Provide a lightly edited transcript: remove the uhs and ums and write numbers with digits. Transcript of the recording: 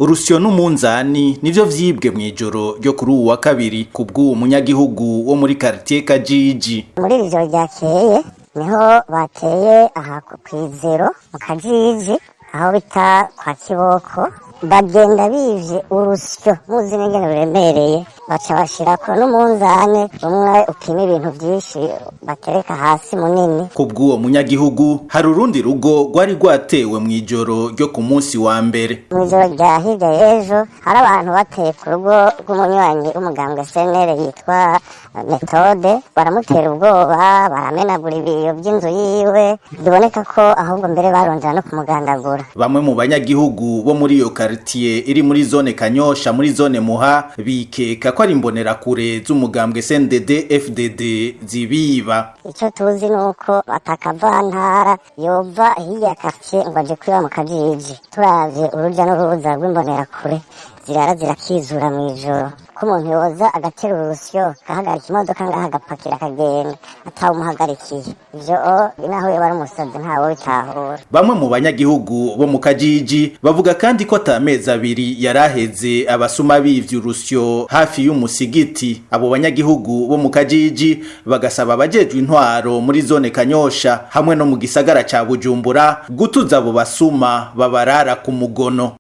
Urusyo n'umunzani nivyo vyibwe mw'ijoro ryo kuri uwu wa kabiri kubw'uwo munyagihugu wo muri quartier Kajiji. Muri iri joro ryakeye niho bateye aha kw'izero mu Kajiji aho bita kwa Kiboko, bagenda bivye urusyo muzi n'ingene ruremereye baca bashirako n'umunzani umwe upima ibintu vyinshi batereka hasi munini. Kubw'uwo munyagihugu hari urundi rugo rwari rwatewe mw'ijoro ryo ku munsi wa mbere. Mw'ijoro rya hirya y'ejo hari abantu bateye ku rugo rw'umunywanyi w'umugambwe CNL yitwa Methode, baramutera ubwoba baramenagura ibiyo vy'inzu yiwe, biboneka ko ahubwo mbere barondera no kumugandagura. Bamwe mu banyagihugu bo muri iyo quartier iri muri zone Kanyosha muri zone Muha bikeka ko ari imbonerakure z'umugambwe CNDD FDD zibiba. Ico tuzi nuko atakavantara yova hirya ya quartier ngo aje kwiba mu Kajiji. Turavye uruja n'uruza rw'imbonerakure zirara zirakizura mw'ijoro, ko umuntu yoza agatera urusyo gahagarika imodoka ngaha agapakira akagenda atawumuhagarikiye, ivyo naho yoba ari umusazi ntawe bitahura. Bamwe mu banyagihugu bo mu Kajiji bavuga kandi ko atamezi abiri yaraheze abasuma bivye urusyo hafi y'umusigiti. Abo banyagihugu bo mu Kajiji bagasaba abajejwe intwaro muri zone Kanyosha hamwe no mu gisagara ca Bujumbura gutuza abo basuma babarara ku mugono.